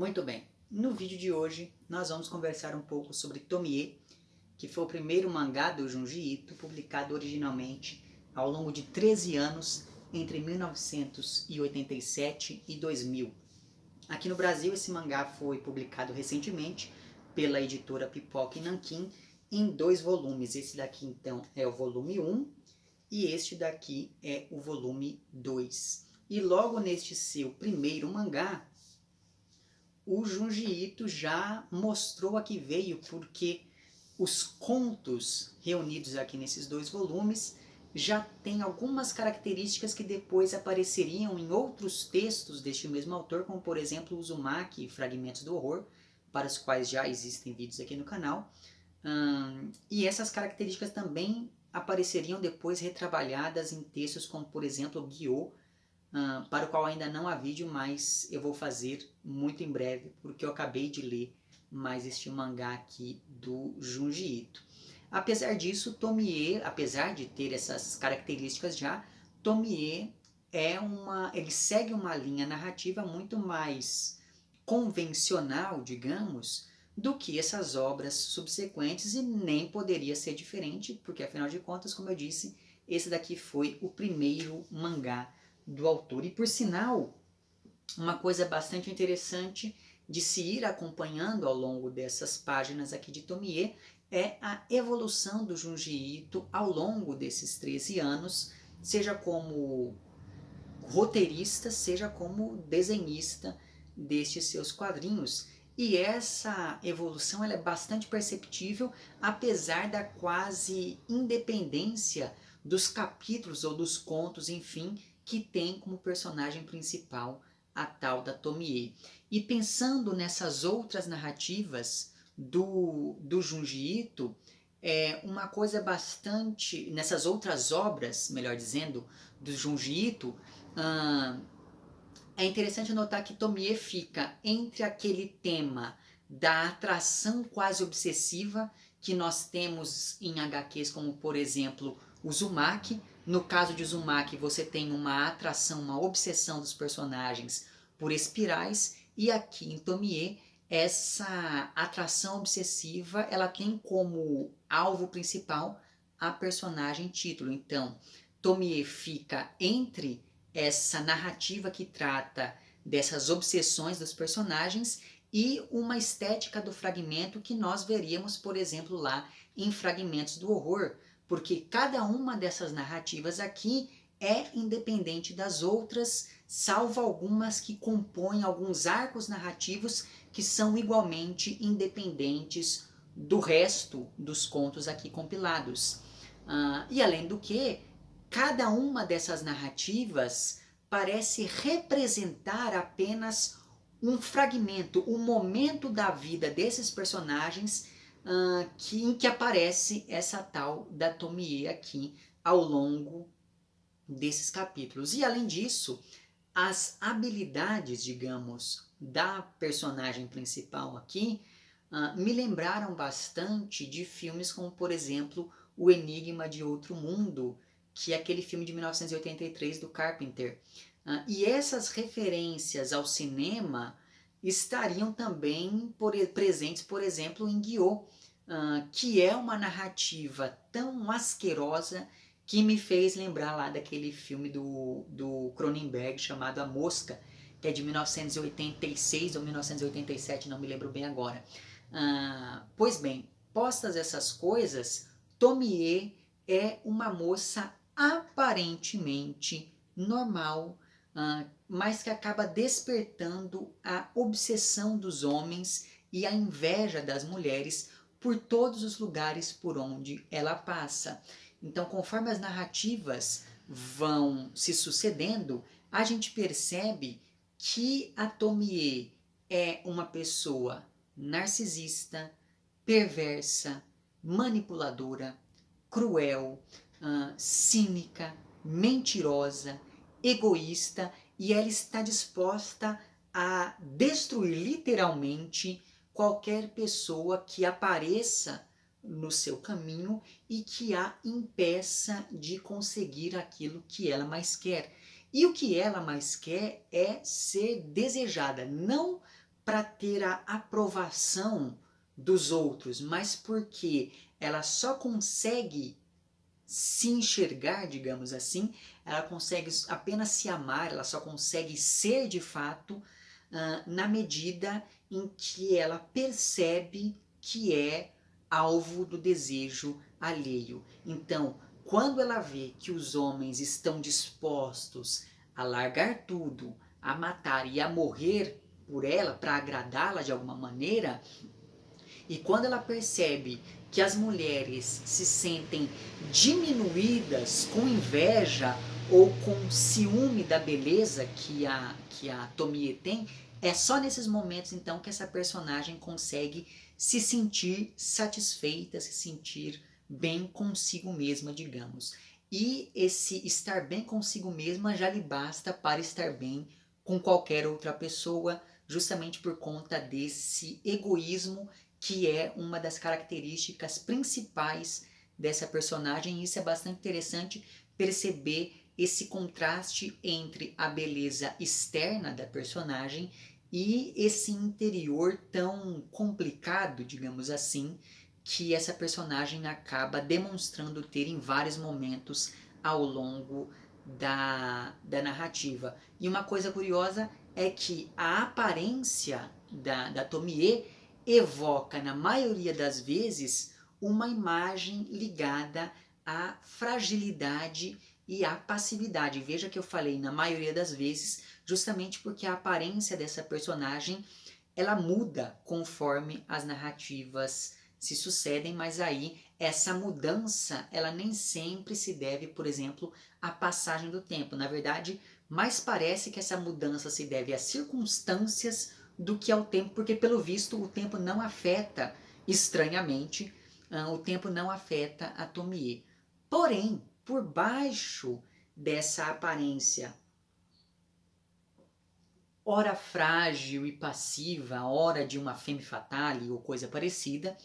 Muito bem, no vídeo de hoje nós vamos conversar um pouco sobre Tomie, que foi o primeiro mangá do Junji Ito, publicado originalmente ao longo de 13 anos, entre 1987 e 2000. Aqui no Brasil esse mangá foi publicado recentemente pela editora Pipoca e Nanquim em 2 volumes. Esse daqui então é o volume 1 e este daqui é o volume 2. E logo neste seu primeiro mangá, o Junji Ito já mostrou a que veio, porque os contos reunidos aqui nesses 2 volumes já têm algumas características que depois apareceriam em outros textos deste mesmo autor, como por exemplo Uzumaki e Fragmentos do Horror, para os quais já existem vídeos aqui no canal. E essas características também apareceriam depois retrabalhadas em textos como por exemplo Gyo, para o qual ainda não há vídeo, mas eu vou fazer muito em breve, porque eu acabei de ler mais este mangá aqui do Junji Ito. Apesar disso, Tomie, apesar de ter essas características já, Tomie ele segue uma linha narrativa muito mais convencional, digamos, do que essas obras subsequentes, e nem poderia ser diferente, porque afinal de contas, como eu disse, esse daqui foi o primeiro mangá do autor. E por sinal, uma coisa bastante interessante de se ir acompanhando ao longo dessas páginas aqui de Tomie é a evolução do Junji Ito ao longo desses 13 anos, seja como roteirista, seja como desenhista destes seus quadrinhos. E essa evolução ela é bastante perceptível, apesar da quase independência dos capítulos ou dos contos, enfim, que tem como personagem principal a tal da Tomie. E pensando nessas outras narrativas do Junji Ito, uma coisa bastante... nessas outras obras, melhor dizendo, do Junji Ito, é interessante notar que Tomie fica entre aquele tema da atração quase obsessiva que nós temos em HQs como, por exemplo, Uzumaki. No caso de Uzumaki, você tem uma atração, uma obsessão dos personagens por espirais, e aqui em Tomie, essa atração obsessiva, ela tem como alvo principal a personagem título. Então, Tomie fica entre essa narrativa que trata dessas obsessões dos personagens e uma estética do fragmento que nós veríamos, por exemplo, lá em Fragmentos do Horror, porque cada uma dessas narrativas aqui é independente das outras, salvo algumas que compõem alguns arcos narrativos que são igualmente independentes do resto dos contos aqui compilados. E além do que, cada uma dessas narrativas parece representar apenas um fragmento, um momento da vida desses personagens em que aparece essa tal da Tomie aqui ao longo desses capítulos. E além disso, as habilidades, digamos, da personagem principal aqui me lembraram bastante de filmes como, por exemplo, O Enigma de Outro Mundo, que é aquele filme de 1983 do Carpenter. E essas referências ao cinema estariam também presentes, por exemplo, em Gyo, que é uma narrativa tão asquerosa que me fez lembrar lá daquele filme do Cronenberg chamado A Mosca, que é de 1986 ou 1987, não me lembro bem agora. Pois bem, postas essas coisas, Tomie é uma moça aparentemente normal, mas que acaba despertando a obsessão dos homens e a inveja das mulheres por todos os lugares por onde ela passa. Então, conforme as narrativas vão se sucedendo, a gente percebe que a Tomie é uma pessoa narcisista, perversa, manipuladora, cruel, cínica, mentirosa, egoísta, e ela está disposta a destruir literalmente qualquer pessoa que apareça no seu caminho e que a impeça de conseguir aquilo que ela mais quer. E o que ela mais quer é ser desejada, não para ter a aprovação dos outros, mas porque ela só consegue se enxergar, digamos assim, ela consegue apenas se amar, ela só consegue ser de fato na medida em que ela percebe que é alvo do desejo alheio. Então, quando ela vê que os homens estão dispostos a largar tudo, a matar e a morrer por ela, para agradá-la de alguma maneira, e quando ela percebe que as mulheres se sentem diminuídas com inveja ou com ciúme da beleza que a Tomie tem, é só nesses momentos então que essa personagem consegue se sentir satisfeita, se sentir bem consigo mesma, digamos. E esse estar bem consigo mesma já lhe basta para estar bem com qualquer outra pessoa, justamente por conta desse egoísmo que é uma das características principais dessa personagem. E isso é bastante interessante perceber esse contraste entre a beleza externa da personagem e esse interior tão complicado, digamos assim, que essa personagem acaba demonstrando ter em vários momentos ao longo da narrativa. E uma coisa curiosa é que a aparência da Tomie evoca, na maioria das vezes, uma imagem ligada à fragilidade e à passividade. Veja que eu falei na maioria das vezes, justamente porque a aparência dessa personagem ela muda conforme as narrativas se sucedem, mas aí essa mudança ela nem sempre se deve, por exemplo, à passagem do tempo. Na verdade, mais parece que essa mudança se deve às circunstâncias do que ao tempo, porque pelo visto o tempo não afeta, estranhamente, o tempo não afeta a Tomie. Porém, por baixo dessa aparência ora frágil e passiva, ora de uma femme fatale ou coisa parecida,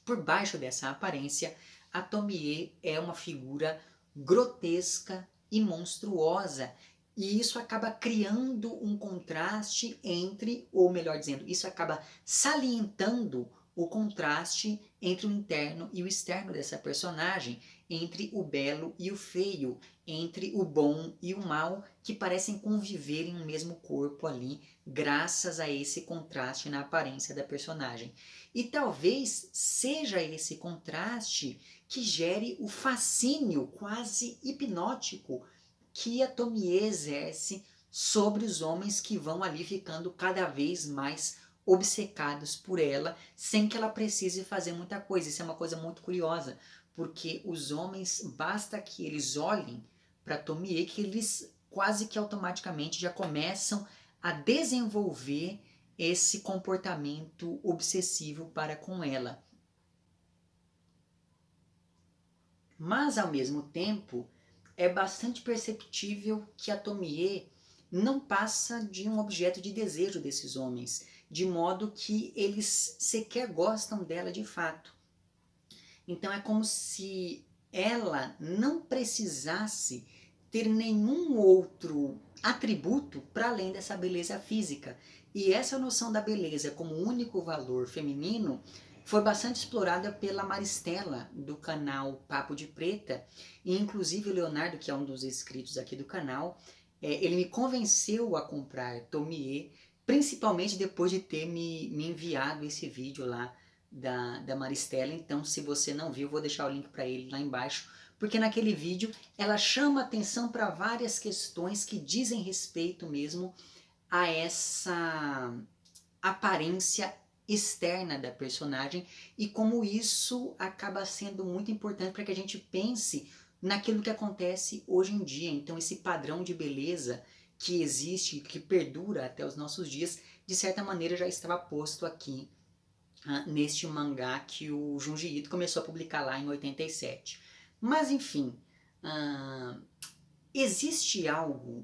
por baixo dessa aparência, a Tomie é uma figura grotesca e monstruosa. E isso acaba criando um contraste entre, ou melhor dizendo, isso acaba salientando o contraste entre o interno e o externo dessa personagem, entre o belo e o feio, entre o bom e o mal, que parecem conviver em um mesmo corpo ali, graças a esse contraste na aparência da personagem. E talvez seja esse contraste que gere o fascínio quase hipnótico que a Tomie exerce sobre os homens que vão ali ficando cada vez mais obcecados por ela, sem que ela precise fazer muita coisa. Isso é uma coisa muito curiosa, porque os homens, basta que eles olhem para Tomie, que eles quase que automaticamente já começam a desenvolver esse comportamento obsessivo para com ela. Mas, ao mesmo tempo, é bastante perceptível que a Tomie não passa de um objeto de desejo desses homens, de modo que eles sequer gostam dela de fato. Então é como se ela não precisasse ter nenhum outro atributo para além dessa beleza física. E essa noção da beleza como único valor feminino foi bastante explorada pela Maristela, do canal Papo de Preta, e inclusive o Leonardo, que é um dos inscritos aqui do canal, ele me convenceu a comprar Tomie, principalmente depois de ter me enviado esse vídeo lá da Maristela. Então, se você não viu, vou deixar o link para ele lá embaixo, porque naquele vídeo ela chama atenção para várias questões que dizem respeito mesmo a essa aparência externa da personagem e como isso acaba sendo muito importante para que a gente pense naquilo que acontece hoje em dia. Então esse padrão de beleza que existe, que perdura até os nossos dias, de certa maneira já estava posto aqui neste mangá que o Junji Ito começou a publicar lá em 87. Mas enfim, existe algo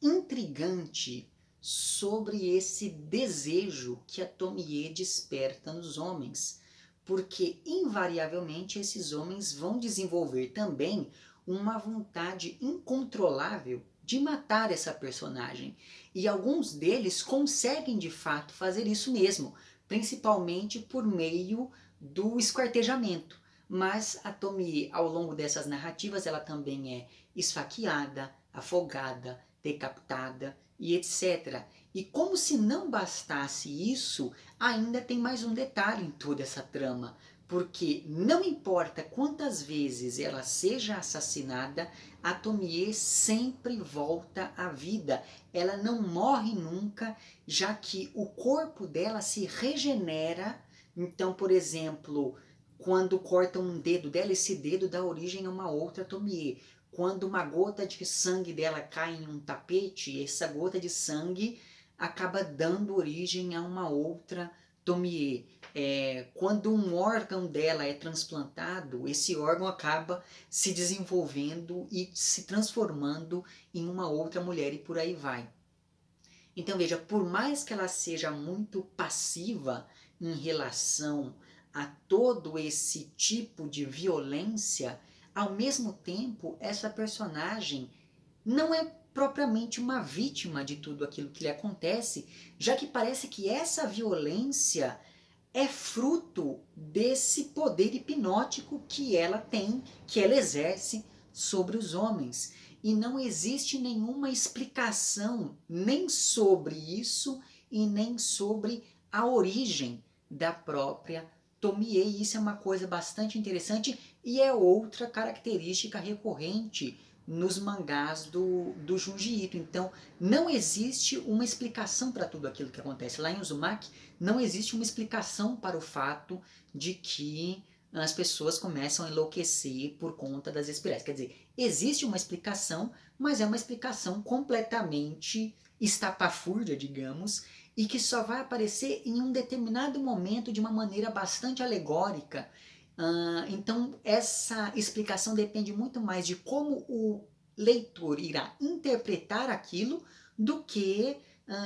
intrigante sobre esse desejo que a Tomie desperta nos homens, porque invariavelmente esses homens vão desenvolver também uma vontade incontrolável de matar essa personagem. E alguns deles conseguem de fato fazer isso mesmo, principalmente por meio do esquartejamento. Mas a Tomie, ao longo dessas narrativas, ela também é esfaqueada, afogada, decapitada e etc. E como se não bastasse isso, ainda tem mais um detalhe em toda essa trama, porque não importa quantas vezes ela seja assassinada, a Tomie sempre volta à vida. Ela não morre nunca, já que o corpo dela se regenera. Então, por exemplo, quando cortam um dedo dela, esse dedo dá origem a uma outra Tomie. Quando uma gota de sangue dela cai em um tapete, essa gota de sangue acaba dando origem a uma outra Tomie. Quando um órgão dela é transplantado, esse órgão acaba se desenvolvendo e se transformando em uma outra mulher e por aí vai. Então veja, por mais que ela seja muito passiva em relação a todo esse tipo de violência, ao mesmo tempo essa personagem não é propriamente uma vítima de tudo aquilo que lhe acontece, já que parece que essa violência é fruto desse poder hipnótico que ela tem, que ela exerce sobre os homens. E não existe nenhuma explicação nem sobre isso e nem sobre a origem da própria Tomie. E isso é uma coisa bastante interessante e é outra característica recorrente nos mangás do Junji Ito. Então, não existe uma explicação para tudo aquilo que acontece. Lá em Uzumaki, não existe uma explicação para o fato de que as pessoas começam a enlouquecer por conta das espirais. Quer dizer, existe uma explicação, mas é uma explicação completamente estapafúrdia, digamos, e que só vai aparecer em um determinado momento de uma maneira bastante alegórica. Então, essa explicação depende muito mais de como o leitor irá interpretar aquilo do que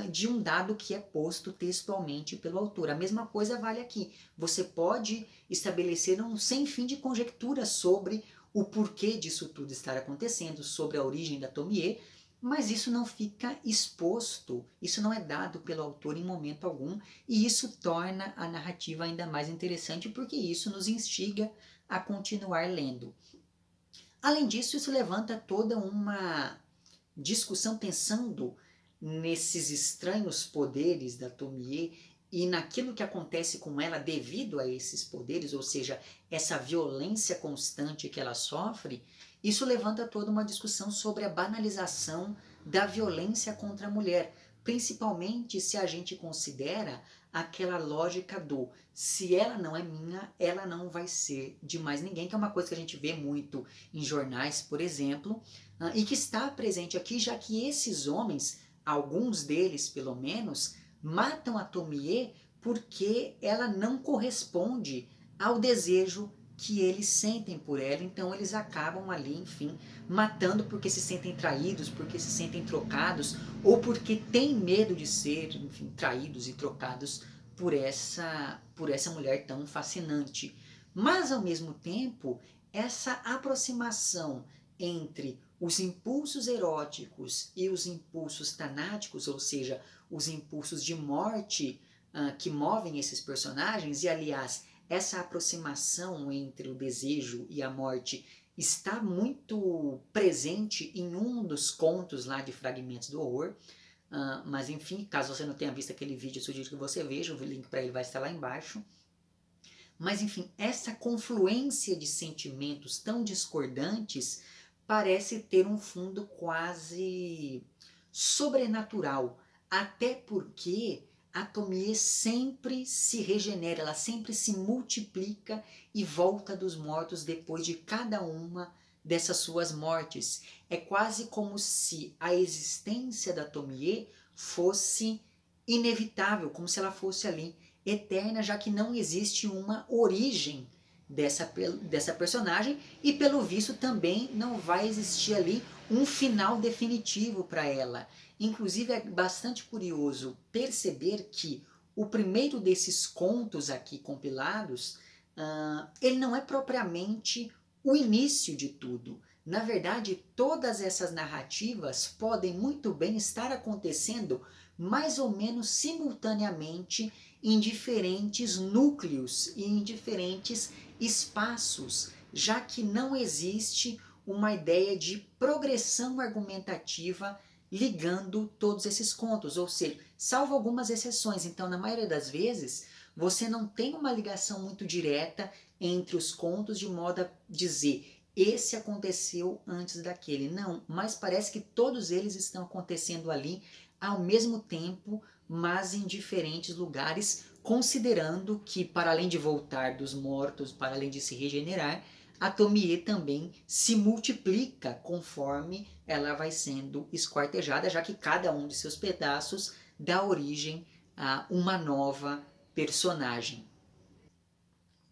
de um dado que é posto textualmente pelo autor. A mesma coisa vale aqui. Você pode estabelecer um sem fim de conjecturas sobre o porquê disso tudo estar acontecendo, sobre a origem da Tomie, mas isso não fica exposto, isso não é dado pelo autor em momento algum, e isso torna a narrativa ainda mais interessante, porque isso nos instiga a continuar lendo. Além disso, isso levanta toda uma discussão pensando nesses estranhos poderes da Tomie e naquilo que acontece com ela devido a esses poderes, ou seja, essa violência constante que ela sofre. Isso levanta toda uma discussão sobre a banalização da violência contra a mulher, principalmente se a gente considera aquela lógica do se ela não é minha, ela não vai ser de mais ninguém, que é uma coisa que a gente vê muito em jornais, por exemplo, e que está presente aqui, já que esses homens, alguns deles pelo menos, matam a Tomie porque ela não corresponde ao desejo que eles sentem por ela, então eles acabam ali, enfim, matando porque se sentem traídos, porque se sentem trocados, ou porque têm medo de ser, enfim, traídos e trocados por essa mulher tão fascinante. Mas, ao mesmo tempo, essa aproximação entre os impulsos eróticos e os impulsos tanáticos, ou seja, os impulsos de morte que movem esses personagens, e aliás, essa aproximação entre o desejo e a morte está muito presente em um dos contos lá de Fragmentos do Horror. Mas enfim, caso você não tenha visto aquele vídeo, eu sugiro que você veja, o link para ele vai estar lá embaixo. Mas enfim, essa confluência de sentimentos tão discordantes parece ter um fundo quase sobrenatural, até porque a Tomie sempre se regenera, ela sempre se multiplica e volta dos mortos depois de cada uma dessas suas mortes. É quase como se a existência da Tomie fosse inevitável, como se ela fosse ali eterna, já que não existe uma origem dessa personagem e pelo visto também não vai existir ali um final definitivo para ela. Inclusive é bastante curioso perceber que o primeiro desses contos aqui compilados, ele não é propriamente o início de tudo. Na verdade, todas essas narrativas podem muito bem estar acontecendo mais ou menos simultaneamente em diferentes núcleos e em diferentes espaços, já que não existe uma ideia de progressão argumentativa ligando todos esses contos, ou seja, salvo algumas exceções. Então, na maioria das vezes, você não tem uma ligação muito direta entre os contos de modo a dizer esse aconteceu antes daquele. Não, mas parece que todos eles estão acontecendo ali ao mesmo tempo, mas em diferentes lugares, considerando que, para além de voltar dos mortos, para além de se regenerar, a Tomie também se multiplica conforme ela vai sendo esquartejada, já que cada um de seus pedaços dá origem a uma nova personagem.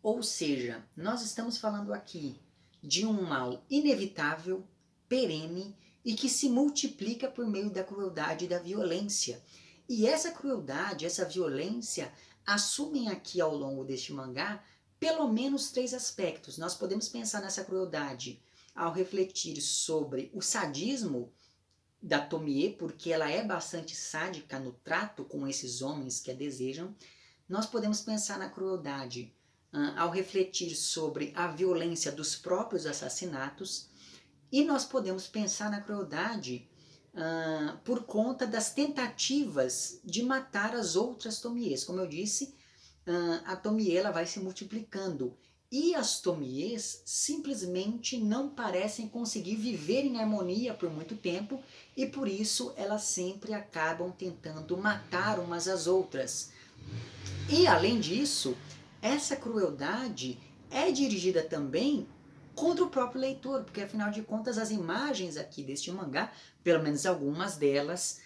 Ou seja, nós estamos falando aqui de um mal inevitável, perene e que se multiplica por meio da crueldade e da violência. E essa crueldade, essa violência, assumem aqui ao longo deste mangá pelo menos 3 aspectos. Nós podemos pensar nessa crueldade ao refletir sobre o sadismo da Tomie, porque ela é bastante sádica no trato com esses homens que a desejam. Nós podemos pensar na crueldade ao refletir sobre a violência dos próprios assassinatos, e nós podemos pensar na crueldade por conta das tentativas de matar as outras Tomies. Como eu disse, a Tomie ela vai se multiplicando, e as Tomies simplesmente não parecem conseguir viver em harmonia por muito tempo, e por isso elas sempre acabam tentando matar umas às outras. E além disso, essa crueldade é dirigida também contra o próprio leitor, porque afinal de contas as imagens aqui deste mangá, pelo menos algumas delas,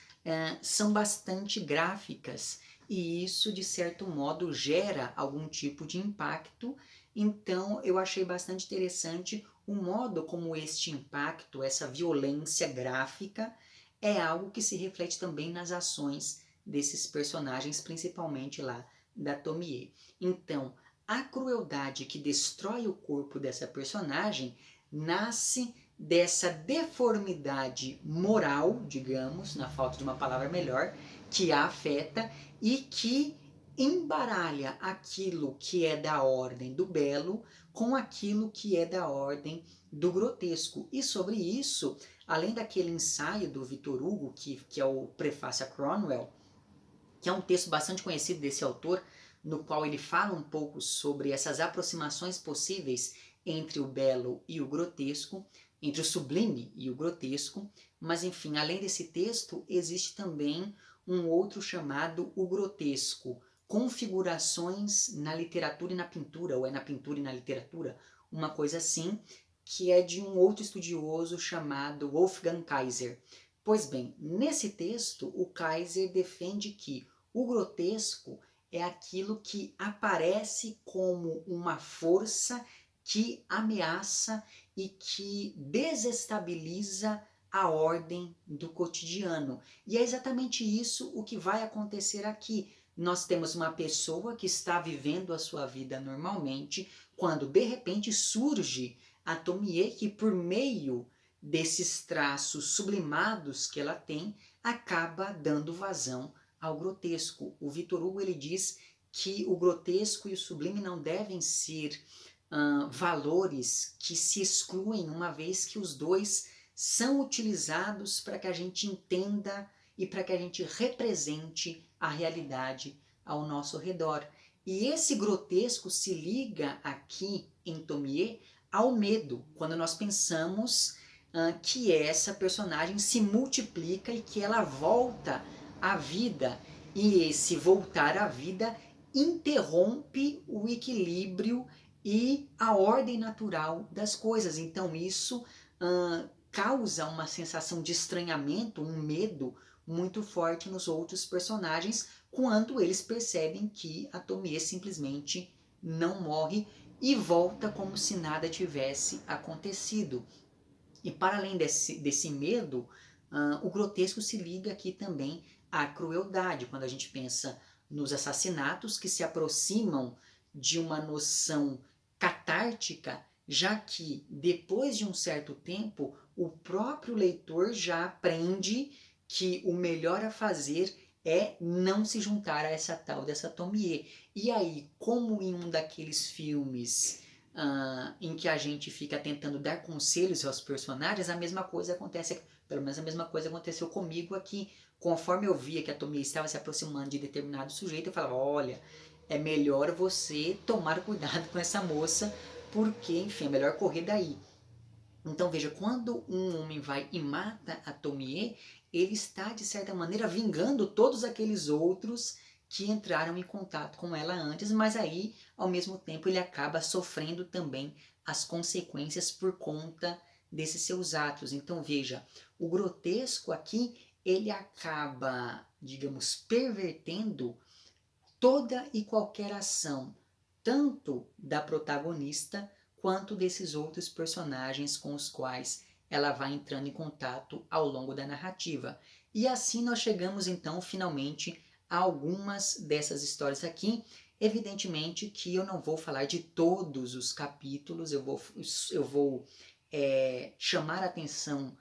são bastante gráficas, e isso de certo modo gera algum tipo de impacto. Então eu achei bastante interessante o modo como este impacto, essa violência gráfica, é algo que se reflete também nas ações desses personagens, principalmente lá da Tomie. Então, a crueldade que destrói o corpo dessa personagem nasce dessa deformidade moral, digamos, na falta de uma palavra melhor, que a afeta e que embaralha aquilo que é da ordem do belo com aquilo que é da ordem do grotesco. E sobre isso, além daquele ensaio do Victor Hugo, que é o Prefácio a Cromwell, que é um texto bastante conhecido desse autor, no qual ele fala um pouco sobre essas aproximações possíveis entre o belo e o grotesco, entre o sublime e o grotesco. Mas enfim, além desse texto, existe também um outro chamado O Grotesco, Configurações na Literatura e na Pintura, ou é na Pintura e na Literatura, uma coisa assim, que é de um outro estudioso chamado Wolfgang Kaiser. Pois bem, nesse texto, o Kaiser defende que o grotesco é aquilo que aparece como uma força que ameaça e que desestabiliza a ordem do cotidiano. E é exatamente isso o que vai acontecer aqui. Nós temos uma pessoa que está vivendo a sua vida normalmente, quando de repente surge a Tomie, que por meio desses traços sublimados que ela tem, acaba dando vazão ao grotesco. O Victor Hugo ele diz que o grotesco e o sublime não devem ser valores que se excluem, uma vez que os dois são utilizados para que a gente entenda e para que a gente represente a realidade ao nosso redor. E esse grotesco se liga aqui em Tomie ao medo, quando nós pensamos que essa personagem se multiplica e que ela volta à vida, e esse voltar à vida interrompe o equilíbrio e a ordem natural das coisas. Então isso causa uma sensação de estranhamento, um medo muito forte nos outros personagens, quando eles percebem que a Tomie simplesmente não morre e volta como se nada tivesse acontecido. E para além desse medo, o grotesco se liga aqui também à crueldade, quando a gente pensa nos assassinatos que se aproximam de uma noção catártica já que depois de um certo tempo, o próprio leitor já aprende que o melhor a fazer é não se juntar a essa tal dessa Tomie. E aí, como em um daqueles filmes em que a gente fica tentando dar conselhos aos personagens, a mesma coisa acontece, pelo menos a mesma coisa aconteceu comigo aqui. Conforme eu via que a Tomie estava se aproximando de determinado sujeito, eu falava, olha, é melhor você tomar cuidado com essa moça, porque, enfim, é melhor correr daí. Então veja, quando um homem vai e mata a Tomie, ele está, de certa maneira, vingando todos aqueles outros que entraram em contato com ela antes, mas aí, ao mesmo tempo, ele acaba sofrendo também as consequências por conta desses seus atos. Então veja, o grotesco aqui, ele acaba, digamos, pervertendo toda e qualquer ação, tanto da protagonista quanto desses outros personagens com os quais ela vai entrando em contato ao longo da narrativa. E assim nós chegamos então finalmente a algumas dessas histórias aqui. Evidentemente que eu não vou falar de todos os capítulos, eu vou chamar atenção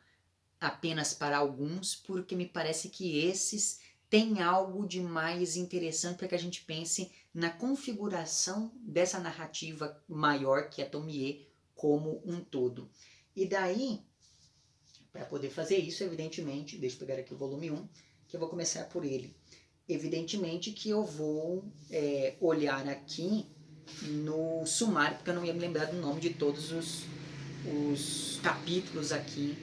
apenas para alguns, porque me parece que esses têm algo de mais interessante para que a gente pense na configuração dessa narrativa maior que é Tomie como um todo. E daí, para poder fazer isso, evidentemente, deixa eu pegar aqui o volume 1, que eu vou começar por ele. Evidentemente que eu vou olhar aqui no sumário, porque eu não ia me lembrar do nome de todos os capítulos aqui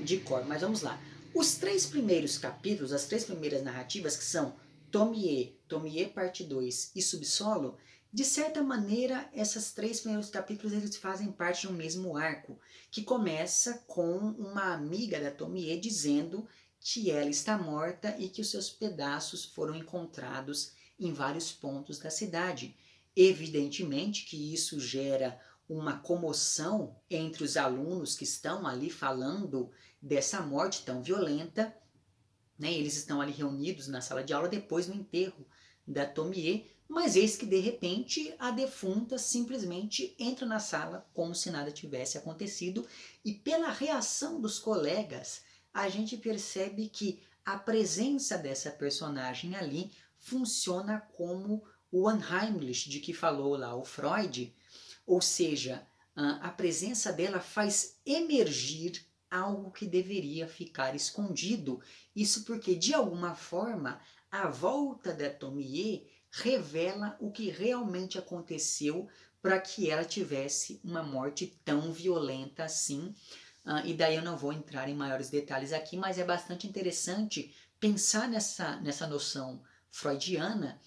de cor. Mas vamos lá. Os 3 primeiros capítulos, as 3 primeiras narrativas, que são Tomie, Tomie parte 2 e Subsolo, de certa maneira, esses 3 primeiros capítulos eles fazem parte de um mesmo arco, que começa com uma amiga da Tomie dizendo que ela está morta e que os seus pedaços foram encontrados em vários pontos da cidade. Evidentemente que isso gera uma comoção entre os alunos que estão ali falando dessa morte tão violenta, né? Eles estão ali reunidos na sala de aula depois do enterro da Tomie, mas eis que de repente a defunta simplesmente entra na sala como se nada tivesse acontecido, e pela reação dos colegas a gente percebe que a presença dessa personagem ali funciona como o Unheimlich de que falou lá o Freud, ou seja, a presença dela faz emergir algo que deveria ficar escondido. Isso porque, de alguma forma, a volta da Tomie revela o que realmente aconteceu para que ela tivesse uma morte tão violenta assim. E daí eu não vou entrar em maiores detalhes aqui, mas é bastante interessante pensar nessa noção freudiana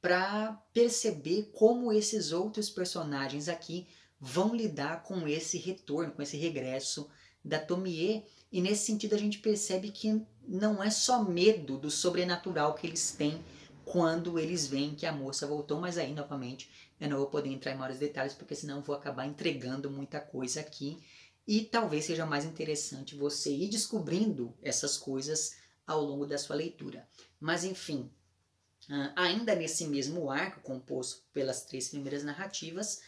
para perceber como esses outros personagens aqui vão lidar com esse retorno, com esse regresso da Tomie, e nesse sentido a gente percebe que não é só medo do sobrenatural que eles têm quando eles veem que a moça voltou, mas aí novamente eu não vou poder entrar em maiores detalhes porque senão eu vou acabar entregando muita coisa aqui, e talvez seja mais interessante você ir descobrindo essas coisas ao longo da sua leitura. Mas enfim, ainda nesse mesmo arco, composto pelas 3 primeiras narrativas,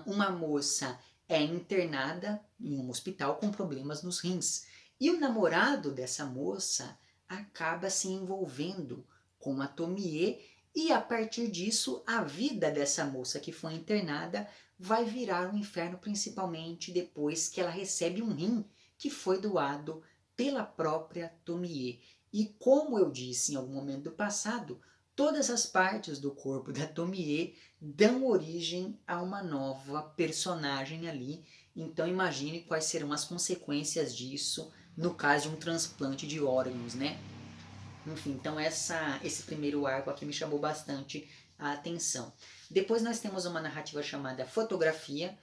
uma moça é internada em um hospital com problemas nos rins. E o namorado dessa moça acaba se envolvendo com a Tomie, e a partir disso a vida dessa moça que foi internada vai virar um inferno, principalmente depois que ela recebe um rim que foi doado pela própria Tomie. E como eu disse em algum momento do passado, todas as partes do corpo da Tomie dão origem a uma nova personagem ali. Então imagine quais serão as consequências disso no caso de um transplante de órgãos, né? Enfim, então esse primeiro arco aqui me chamou bastante a atenção. Depois nós temos uma narrativa chamada Fotografia,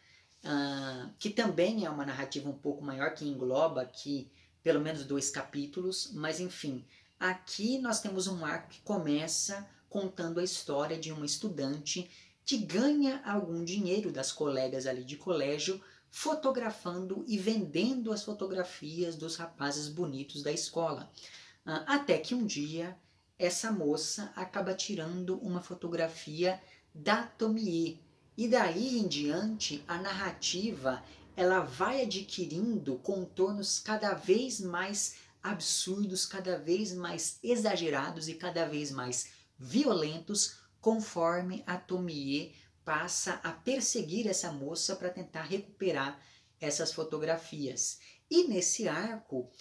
que também é uma narrativa um pouco maior, que engloba aqui pelo menos 2 capítulos, mas enfim, aqui nós temos um arco que começa contando a história de uma estudante que ganha algum dinheiro das colegas ali de colégio, fotografando e vendendo as fotografias dos rapazes bonitos da escola. Até que um dia essa moça acaba tirando uma fotografia da Tomie. E daí em diante, a narrativa ela vai adquirindo contornos cada vez mais absurdos, cada vez mais exagerados e cada vez mais violentos, conforme a Tomie passa a perseguir essa moça para tentar recuperar essas fotografias. E nesse arco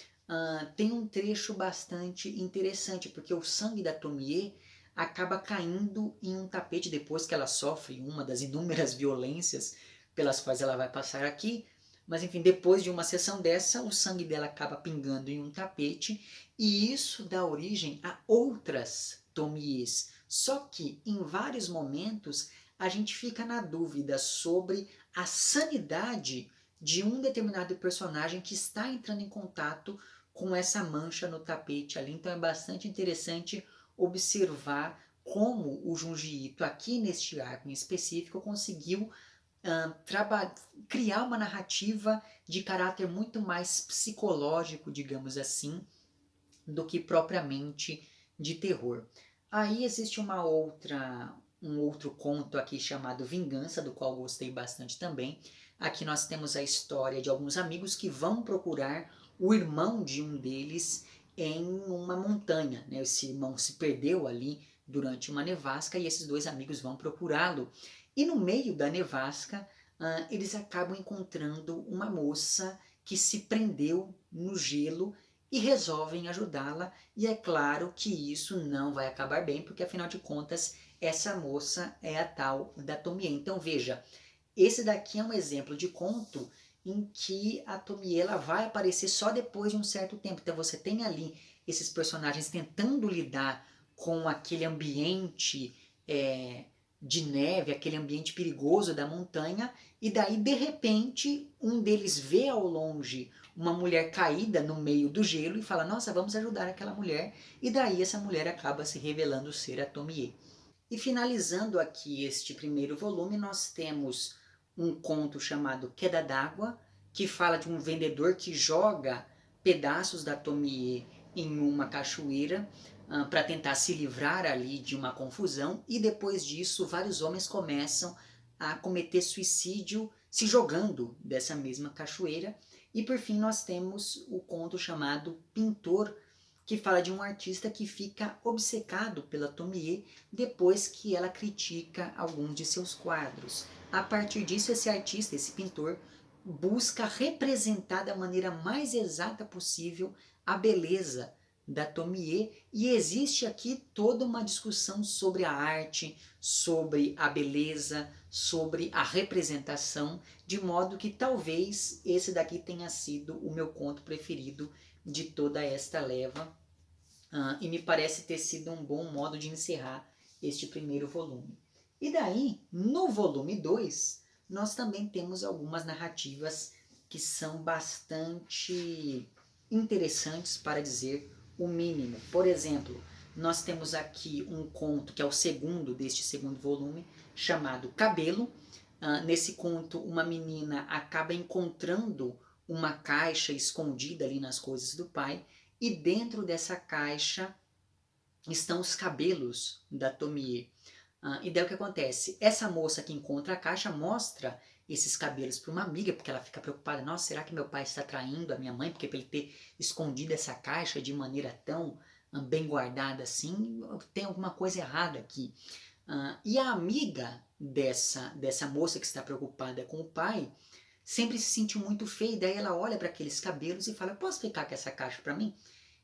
tem um trecho bastante interessante, porque o sangue da Tomie acaba caindo em um tapete depois que ela sofre uma das inúmeras violências pelas quais ela vai passar aqui. Mas enfim, depois de uma sessão dessa, o sangue dela acaba pingando em um tapete e isso dá origem a outras Tomies. Só que em vários momentos a gente fica na dúvida sobre a sanidade de um determinado personagem que está entrando em contato com essa mancha no tapete ali. Então é bastante interessante observar como o Junji Ito, aqui neste arco em específico, conseguiu criar uma narrativa de caráter muito mais psicológico, digamos assim, do que propriamente de terror. Aí existe um outro conto aqui chamado Vingança, do qual gostei bastante também. Aqui nós temos a história de alguns amigos que vão procurar o irmão de um deles em uma montanha, né? Esse irmão se perdeu ali durante uma nevasca e esses dois amigos vão procurá-lo. E no meio da nevasca, eles acabam encontrando uma moça que se prendeu no gelo e resolvem ajudá-la. E é claro que isso não vai acabar bem, porque afinal de contas, essa moça é a tal da Tomie. Então veja, esse daqui é um exemplo de conto em que a Tomie ela vai aparecer só depois de um certo tempo. Então você tem ali esses personagens tentando lidar com aquele ambiente de neve, aquele ambiente perigoso da montanha, e daí de repente um deles vê ao longe uma mulher caída no meio do gelo e fala, nossa, vamos ajudar aquela mulher, e daí essa mulher acaba se revelando ser a Tomie. E finalizando aqui este primeiro volume, nós temos um conto chamado Queda d'Água, que fala de um vendedor que joga pedaços da Tomie em uma cachoeira para tentar se livrar ali de uma confusão, e depois disso vários homens começam a cometer suicídio se jogando dessa mesma cachoeira. E por fim nós temos o conto chamado Pintor, que fala de um artista que fica obcecado pela Tomie depois que ela critica alguns de seus quadros. A partir disso, esse artista, esse pintor, busca representar da maneira mais exata possível a beleza da Tomie, e existe aqui toda uma discussão sobre a arte, sobre a beleza, sobre a representação, de modo que talvez esse daqui tenha sido o meu conto preferido de toda esta leva, e me parece ter sido um bom modo de encerrar este primeiro volume. E daí, no volume 2, nós também temos algumas narrativas que são bastante interessantes, para dizer o mínimo. Por exemplo, nós temos aqui um conto que é o segundo deste segundo volume, chamado Cabelo. Nesse conto, uma menina acaba encontrando uma caixa escondida ali nas coisas do pai, e dentro dessa caixa estão os cabelos da Tomie. E daí o que acontece? Essa moça que encontra a caixa mostra esses cabelos para uma amiga, porque ela fica preocupada, nossa, será que meu pai está traindo a minha mãe, porque para ele ter escondido essa caixa de maneira tão bem guardada assim, tem alguma coisa errada aqui. E a amiga dessa moça que está preocupada com o pai sempre se sentiu muito feia, e daí ela olha para aqueles cabelos e fala, posso ficar com essa caixa para mim?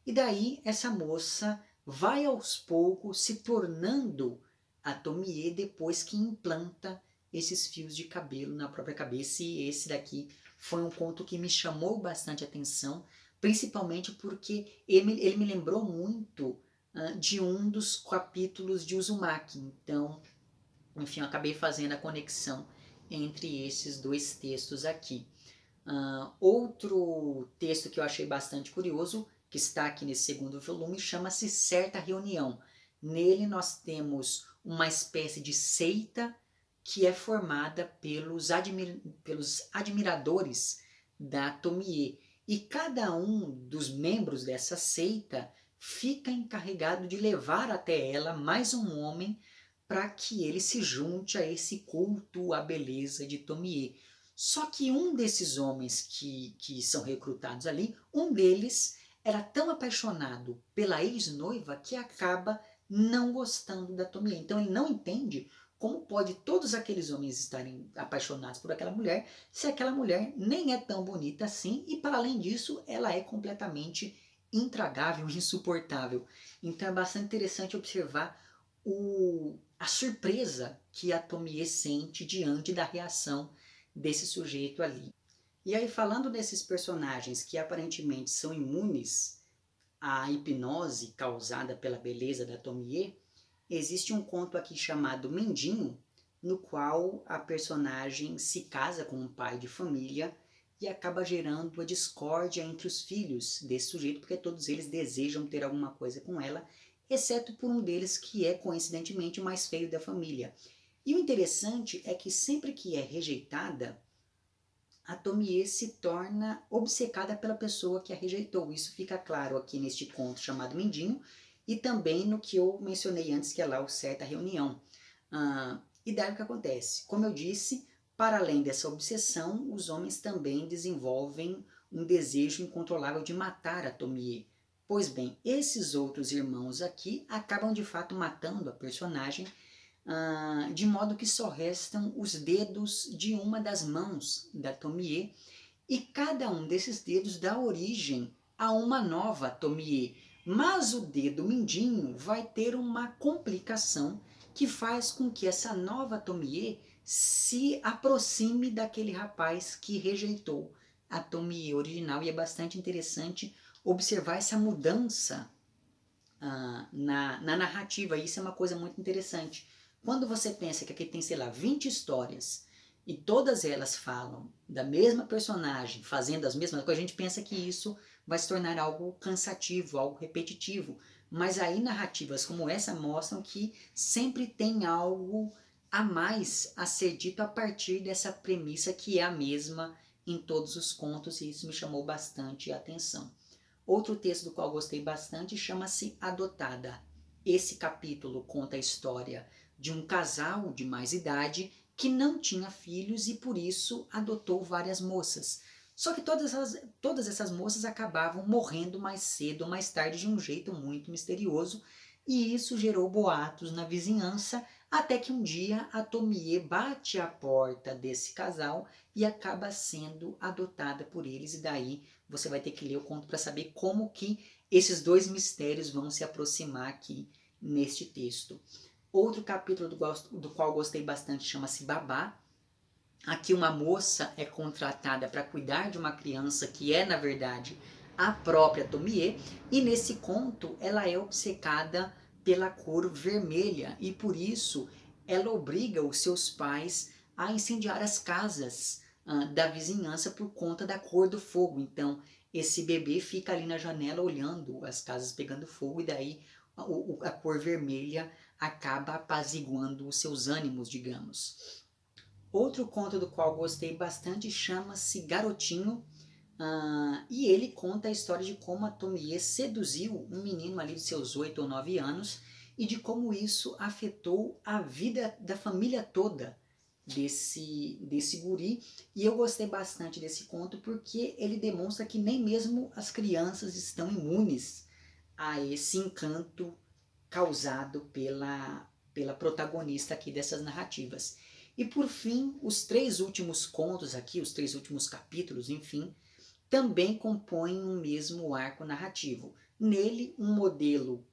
E daí essa moça vai aos poucos se tornando a Tomie depois que implanta esses fios de cabelo na própria cabeça. E esse daqui foi um conto que me chamou bastante atenção, principalmente porque ele me lembrou muito de um dos capítulos de Uzumaki. Então, enfim, eu acabei fazendo a conexão entre esses dois textos aqui. Outro texto que eu achei bastante curioso, que está aqui nesse segundo volume, chama-se Certa Reunião. Nele nós temos uma espécie de seita que é formada pelos admiradores da Tomie. E cada um dos membros dessa seita fica encarregado de levar até ela mais um homem para que ele se junte a esse culto à beleza de Tomie. Só que um desses homens que são recrutados ali, um deles era tão apaixonado pela ex-noiva que acaba não gostando da Tomie. Então ele não entende como pode todos aqueles homens estarem apaixonados por aquela mulher se aquela mulher nem é tão bonita assim e, para além disso, ela é completamente intragável, insuportável. Então é bastante interessante observar a surpresa que a Tomie sente diante da reação desse sujeito ali. E aí, falando desses personagens que aparentemente são imunes à hipnose causada pela beleza da Tomie, existe um conto aqui chamado Mindinho, no qual a personagem se casa com um pai de família e acaba gerando a discórdia entre os filhos desse sujeito, porque todos eles desejam ter alguma coisa com ela, exceto por um deles que é coincidentemente o mais feio da família. E o interessante é que sempre que é rejeitada, a Tomie se torna obcecada pela pessoa que a rejeitou. Isso fica claro aqui neste conto chamado Mindinho e também no que eu mencionei antes, que é lá o Certa Reunião. E daí o que acontece? Como eu disse, para além dessa obsessão, os homens também desenvolvem um desejo incontrolável de matar a Tomie. Pois bem, esses outros irmãos aqui acabam de fato matando a personagem, de modo que só restam os dedos de uma das mãos da Tomie, e cada um desses dedos dá origem a uma nova Tomie. Mas o dedo mindinho vai ter uma complicação que faz com que essa nova Tomie se aproxime daquele rapaz que rejeitou a Tomie original, e é bastante interessante observar essa mudança na narrativa. Isso é uma coisa muito interessante. Quando você pensa que aqui tem, sei lá, 20 histórias e todas elas falam da mesma personagem, fazendo as mesmas coisas, a gente pensa que isso vai se tornar algo cansativo, algo repetitivo. Mas aí narrativas como essa mostram que sempre tem algo a mais a ser dito a partir dessa premissa que é a mesma em todos os contos, e isso me chamou bastante a atenção. Outro texto do qual gostei bastante chama-se Adotada. Esse capítulo conta a história de um casal de mais idade que não tinha filhos e por isso adotou várias moças. Só que todas essas moças acabavam morrendo mais cedo ou mais tarde de um jeito muito misterioso, e isso gerou boatos na vizinhança, até que um dia a Tomie bate à porta desse casal e acaba sendo adotada por eles, e daí você vai ter que ler o conto para saber como que esses dois mistérios vão se aproximar aqui neste texto. Outro capítulo do qual gostei bastante chama-se Babá. Aqui uma moça é contratada para cuidar de uma criança que é, na verdade, a própria Tomie, e nesse conto ela é obcecada pela cor vermelha e por isso ela obriga os seus pais a incendiar as casas da vizinhança por conta da cor do fogo. Então esse bebê fica ali na janela olhando as casas pegando fogo, e daí a cor vermelha acaba apaziguando os seus ânimos, digamos. Outro conto do qual gostei bastante chama-se Garotinho, e ele conta a história de como a Tomie seduziu um menino ali de seus 8 ou 9 anos e de como isso afetou a vida da família toda desse guri. E eu gostei bastante desse conto porque ele demonstra que nem mesmo as crianças estão imunes a esse encanto causado pela protagonista aqui dessas narrativas. E por fim, os 3 últimos contos aqui, os 3 últimos capítulos, enfim, também compõem um mesmo arco narrativo. Nele, um modelo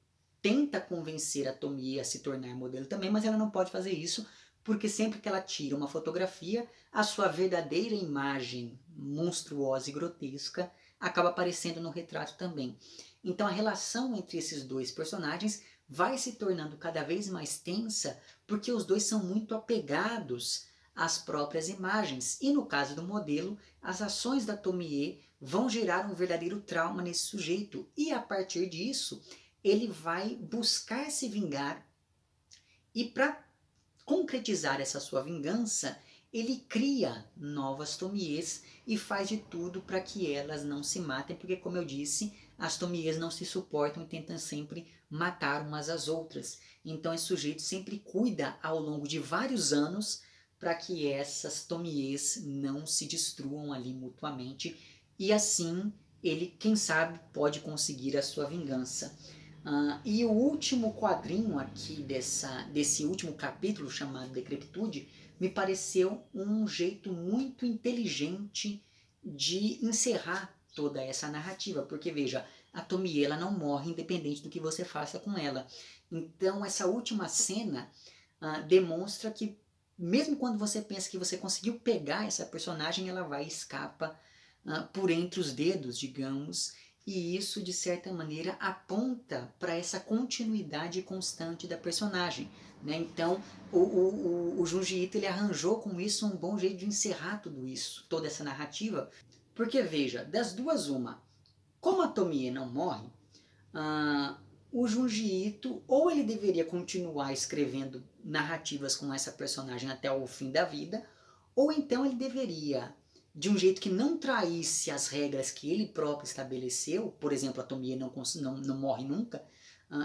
tenta convencer a Tomie a se tornar modelo também, mas ela não pode fazer isso, porque sempre que ela tira uma fotografia, a sua verdadeira imagem monstruosa e grotesca acaba aparecendo no retrato também. Então a relação entre esses dois personagens vai se tornando cada vez mais tensa, porque os dois são muito apegados às próprias imagens. E no caso do modelo, as ações da Tomie vão gerar um verdadeiro trauma nesse sujeito. E a partir disso, ele vai buscar se vingar. E para concretizar essa sua vingança, ele cria novas Tomies e faz de tudo para que elas não se matem, porque, como eu disse, as Tomies não se suportam e tentam sempre matar umas às outras. Então esse sujeito sempre cuida ao longo de vários anos para que essas Tomies não se destruam ali mutuamente e assim ele, quem sabe, pode conseguir a sua vingança. E o último quadrinho aqui desse último capítulo, chamado Decrepitude, me pareceu um jeito muito inteligente de encerrar toda essa narrativa, porque veja, a Tomie ela não morre independente do que você faça com ela. Então essa última cena demonstra que mesmo quando você pensa que você conseguiu pegar essa personagem, ela vai e escapa por entre os dedos, digamos, e isso de certa maneira aponta para essa continuidade constante da personagem, né? Então o Junji Ito ele arranjou com isso um bom jeito de encerrar tudo isso, toda essa narrativa, porque veja, das duas uma, como a Tomie não morre, o Junji Ito ou ele deveria continuar escrevendo narrativas com essa personagem até o fim da vida, ou então ele deveria, de um jeito que não traísse as regras que ele próprio estabeleceu, por exemplo, a Tomie não morre nunca,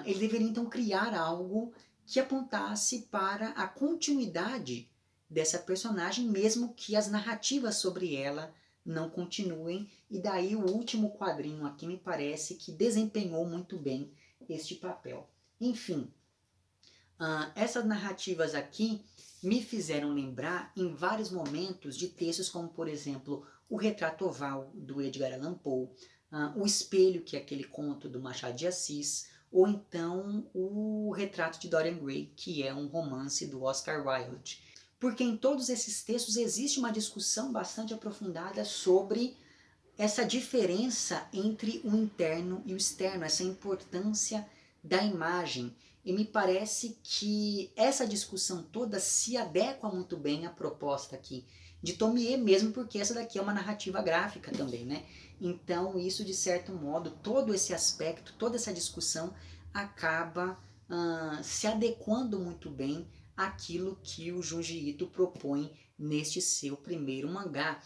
ele deveria então criar algo que apontasse para a continuidade dessa personagem, mesmo que as narrativas sobre ela não continuem, e daí o último quadrinho aqui me parece que desempenhou muito bem este papel. Enfim, essas narrativas aqui me fizeram lembrar em vários momentos de textos como, por exemplo, O Retrato Oval, do Edgar Allan Poe, O Espelho, que é aquele conto do Machado de Assis, ou então O Retrato de Dorian Gray, que é um romance do Oscar Wilde. Porque em todos esses textos existe uma discussão bastante aprofundada sobre essa diferença entre o interno e o externo, essa importância da imagem. E me parece que essa discussão toda se adequa muito bem à proposta aqui de Tomie, mesmo porque essa daqui é uma narrativa gráfica também, né? Então isso, de certo modo, todo esse aspecto, toda essa discussão acaba se adequando muito bem àquilo que o Junji Ito propõe neste seu primeiro mangá.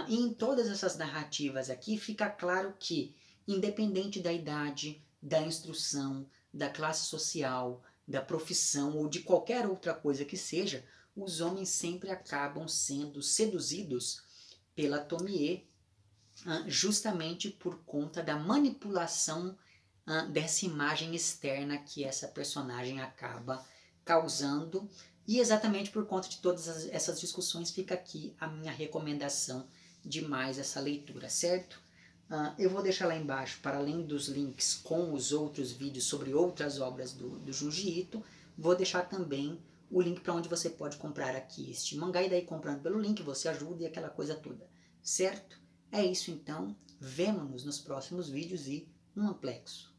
E em todas essas narrativas aqui fica claro que, independente da idade, da instrução, da classe social, da profissão ou de qualquer outra coisa que seja, os homens sempre acabam sendo seduzidos pela Tomie, justamente por conta da manipulação dessa imagem externa que essa personagem acaba causando. E exatamente por conta de todas essas discussões fica aqui a minha recomendação de mais essa leitura, certo? Eu vou deixar lá embaixo, para além dos links com os outros vídeos sobre outras obras do Junji Ito, vou deixar também o link para onde você pode comprar aqui este mangá, e daí comprando pelo link você ajuda e aquela coisa toda, certo? É isso então, vemo-nos nos próximos vídeos e um amplexo.